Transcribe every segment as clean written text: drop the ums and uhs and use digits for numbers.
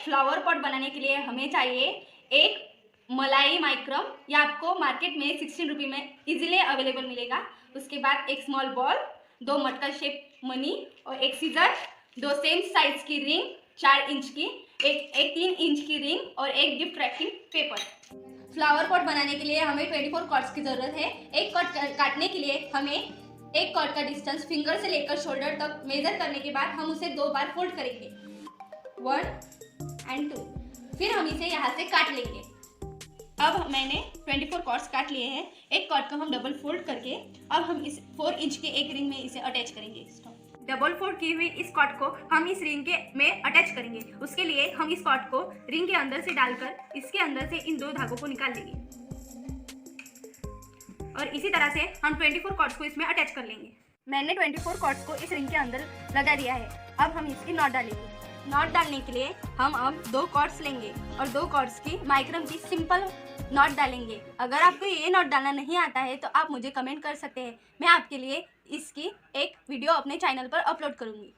Flower pot बनाने के लिए हमें चाहिए एक मलाई माइक्रम, ये आपको मार्केट में 16 रुपये में इजीली अवेलेबल मिलेगा। उसके बाद एक स्मॉल बॉल, 2 मटका शेप मनी और एक सीजर, 2 सेम साइज की रिंग 4 इंच की, एक 3 इंच की रिंग और एक gift wrapping paper. Flower pot बनाने के लिए हमें 24 कॉर्ड्स की ज़रूरत है। एक कॉर्ड काटने के लिए हमें एक कॉर्ड का डिस्टेंस फिंगर से लेकर शोल्डर तक मेजर करने के बाद हम उसे 2 बार फोल्ड करेंगे, 1 and 2। फिर हम इसे यहाँ से काट लेंगे। अब मैंने 24 कॉर्ड्स काट लिए हैं। एक कॉर्ड को हम डबल फोल्ड करके अब हम इस 4 इंच के एक रिंग में इसे अटैच करेंगे। डबल फोल्ड की हुई इस कॉर्ड को हम इस रिंग के में अटैच करेंगे। उसके लिए हम इस कॉर्ड को रिंग के अंदर से डालकर इसके अंदर से इन 2 धागों को निकाल लेंगे और इसी तरह से हम 24 कॉर्ड्स को इसमें अटैच कर लेंगे। मैंने 24 कॉर्ड्स को इस रिंग के अंदर लगा दिया है। अब हम इसकी नॉट डालेंगे। नॉट डालने के लिए हम अब 2 कॉर्ड्स लेंगे और 2 कॉर्ड्स की माइक्रम की सिंपल नॉट डालेंगे। अगर आपको ये नॉट डालना नहीं आता है तो आप मुझे कमेंट कर सकते हैं, मैं आपके लिए इसकी एक वीडियो अपने चैनल पर अपलोड करूँगी।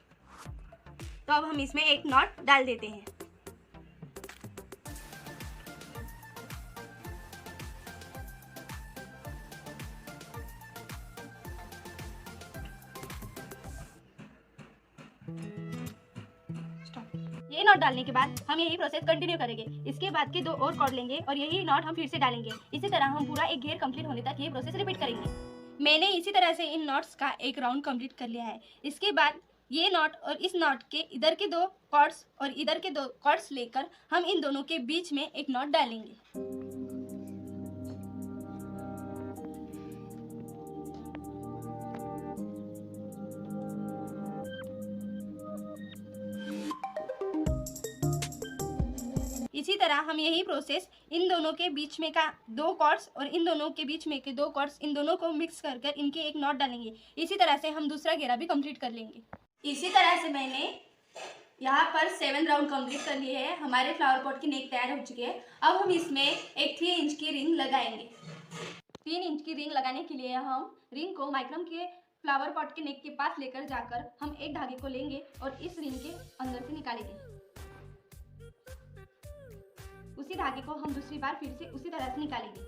तो अब हम इसमें एक नॉट डाल देते हैं। ये नॉट डालने के बाद हम यही प्रोसेस कंटिन्यू करेंगे। इसके बाद के 2 और कॉर्ड लेंगे और यही नॉट हम फिर से डालेंगे। इसी तरह हम पूरा एक घेर कंप्लीट होने तक ये प्रोसेस रिपीट करेंगे। मैंने इसी तरह से इन नॉट्स का एक राउंड कंप्लीट कर लिया है। इसके बाद ये नॉट और इस नॉट के इधर के 2 कॉर्ड्स और इधर के 2 कॉर्ड्स लेकर हम इन दोनों के बीच में एक नॉट डालेंगे। इसी तरह हम यही प्रोसेस इन दोनों के बीच में का 2 कॉर्ड्स और इन दोनों के बीच में के 2 कॉर्ड्स, इन दोनों को मिक्स कर कर इनके एक नॉट डालेंगे। इसी तरह से हम दूसरा घेरा भी कंप्लीट कर लेंगे। इसी तरह से मैंने यहाँ पर 7 राउंड कंप्लीट कर लिए हैं। हमारे फ्लावर पॉट की नेक तैयार हो चुकी है। अब हम इसमें एक 3 इंच की रिंग लगाएंगे। 3 इंच की रिंग लगाने के लिए हम रिंग को माइक्रम के फ्लावर पॉट के नेक के पास लेकर जाकर हम एक धागे को लेंगे और इस रिंग के अंदर से निकालेंगे। उसी धागे को हम दूसरी बार फिर से उसी तरह से निकालेंगे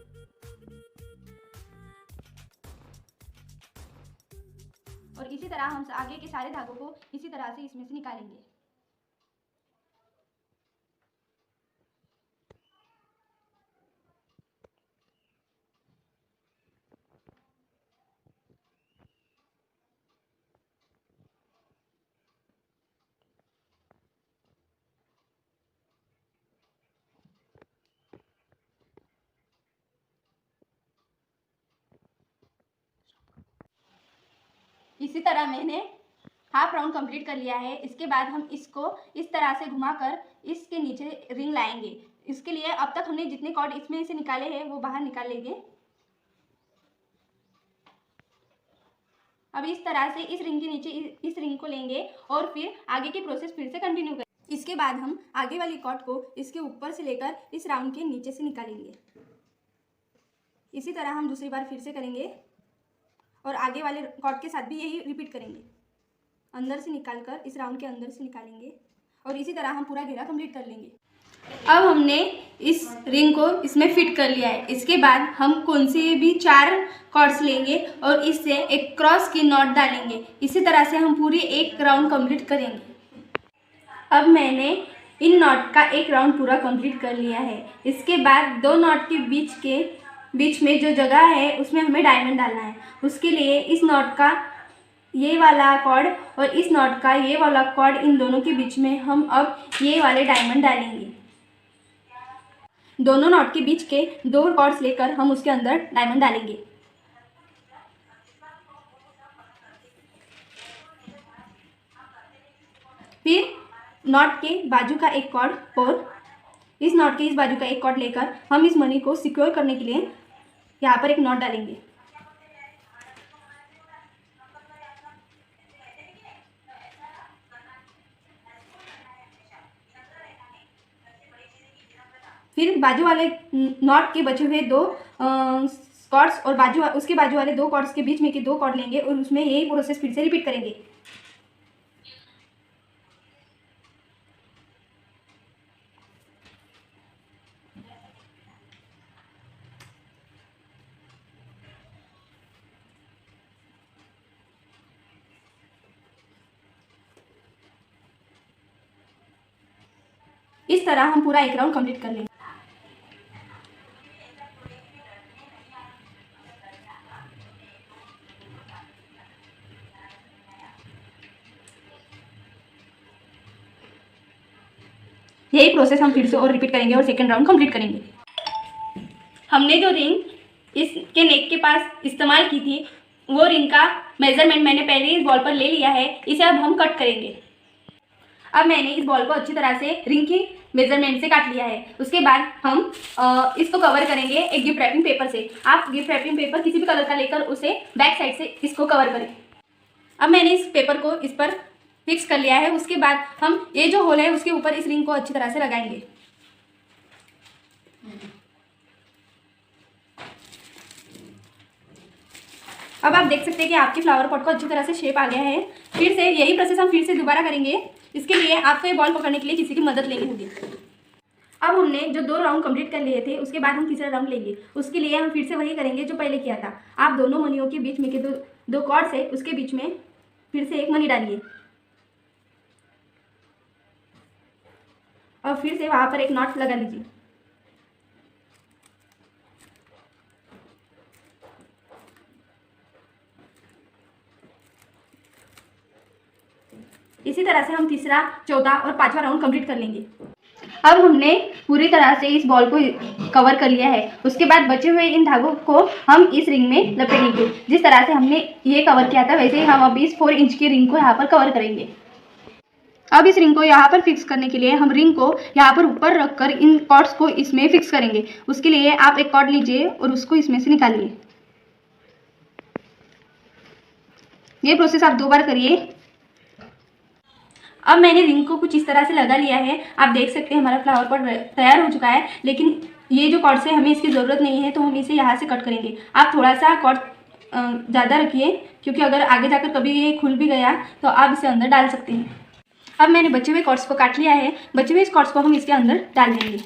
और इसी तरह हम आगे के सारे धागों को इसी तरह से इसमें से निकालेंगे। इसी तरह मैंने हाफ राउंड कंप्लीट कर लिया है। इसके बाद हम इसको इस तरह से घुमाकर इसके नीचे रिंग लाएंगे। इसके लिए अब तक हमने जितने कॉर्ड इसमें से निकाले हैं वो बाहर निकाल लेंगे। अब इस तरह से इस रिंग के नीचे इस रिंग को लेंगे और फिर आगे की प्रोसेस फिर से कंटिन्यू करेंगे। इसके बाद हम आगे वाली कॉर्ड को इसके ऊपर से लेकर इस राउंड के नीचे से निकालेंगे। इसी तरह हम दूसरी बार फिर से करेंगे और आगे वाले कॉर्ड के साथ भी यही रिपीट करेंगे। अंदर से निकालकर इस राउंड के अंदर से निकालेंगे और इसी तरह हम पूरा घेरा कंप्लीट कर लेंगे। अब हमने इस रिंग को इसमें फिट कर लिया है। इसके बाद हम कौन से भी 4 कॉर्ड्स लेंगे और इससे एक क्रॉस की नॉट डालेंगे। इसी तरह से हम पूरी एक राउंड कंप्लीट करेंगे। अब मैंने इन नॉट का एक राउंड पूरा कंप्लीट कर लिया है। इसके बाद 2 नॉट के बीच में जो जगह है उसमें हमें डायमंड डालना है। उसके लिए इस नॉट का ये वाला कॉर्ड और इस नॉट का ये वाला कॉर्ड, इन दोनों के बीच में हम अब ये वाले डायमंड डालेंगे। दोनों नॉट के बीच के 2 कॉर्ड्स लेकर हम उसके अंदर डायमंड डालेंगे। फिर नॉट के बाजू का एक कॉर्ड और इस नॉट के इस बाजू का एक कॉर्ड लेकर हम इस मनी को सिक्योर करने के लिए यहाँ पर एक नॉट डालेंगे। फिर बाजू वाले नॉट के बचे हुए 2 कॉर्ड्स और उसके बाजू वाले 2 कॉर्ड्स के बीच में के 2 कॉर्ड लेंगे और उसमें यही प्रोसेस फिर से रिपीट करेंगे। इस तरह हम पूरा एक राउंड कंप्लीट कर लेंगे। यही प्रोसेस हम फिर से और रिपीट करेंगे और सेकेंड राउंड कंप्लीट करेंगे। हमने जो रिंग इसके नेक के पास इस्तेमाल की थी वो रिंग का मेजरमेंट मैंने पहले इस बॉल पर ले लिया है। इसे अब हम कट करेंगे। अब मैंने इस बॉल को अच्छी तरह से रिंग की मेजरमेंट से काट लिया है। उसके बाद हम इसको कवर करेंगे एक गिफ्ट रैपिंग पेपर से। आप गिफ्ट रैपिंग पेपर किसी भी कलर का लेकर उसे बैक साइड से इसको कवर करें। अब मैंने इस पेपर को इस पर फिक्स कर लिया है। उसके बाद हम ये जो होल है उसके ऊपर इस रिंग को अच्छी तरह से लगाएंगे। अब आप देख सकते हैं कि आपके फ्लावर पॉट को अच्छी तरह से शेप आ गया है। फिर से यही प्रोसेस हम फिर से दोबारा करेंगे। इसके लिए आपको ये बॉल पकड़ने के लिए किसी की मदद लेनी होगी। अब हमने जो 2 राउंड कंप्लीट कर लिए थे उसके बाद हम तीसरा राउंड लेंगे। उसके लिए हम फिर से वही करेंगे जो पहले किया था। आप दोनों मनियों के बीच में के दो कॉर्ड्स है उसके बीच में फिर से एक मनी डालिए और फिर से वहाँ पर एक नॉट लगा लीजिए। इसी तरह से हम तीसरा, चौथा और पांचवा राउंड कंप्लीट कर लेंगे। अब हमने पूरी तरह से इस बॉल को कवर कर लिया है। उसके बाद बचे हुए इन धागों को हम इस रिंग में लपेटेंगे। जिस तरह से हमने ये कवर किया था वैसे ही हम अब इस 4 इंच की रिंग को यहाँ पर कवर करेंगे। अब इस रिंग को यहाँ पर फिक्स करने के लिए हम रिंग को यहाँ पर ऊपर रखकर इन कॉर्ड्स को इसमें फिक्स करेंगे। उसके लिए आप एक कॉर्ड लीजिए और उसको इसमें से निकालिए। ये प्रोसेस आप 2 बार करिए। अब मैंने रिंग को कुछ इस तरह से लगा लिया है। आप देख सकते हैं हमारा फ्लावर पॉट तैयार हो चुका है। लेकिन ये जो कॉर्ड्स है हमें इसकी ज़रूरत नहीं है तो हम इसे यहाँ से कट करेंगे। आप थोड़ा सा कॉर्ड ज़्यादा रखिए क्योंकि अगर आगे जाकर कभी ये खुल भी गया तो आप इसे अंदर डाल सकते हैं। अब मैंने बचे हुए कॉर्ड्स को काट लिया है। बचे हुए इस कॉर्ड्स को हम इसके अंदर डाल देंगे।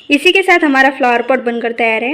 इसी के साथ हमारा फ्लावर पॉट बनकर तैयार है।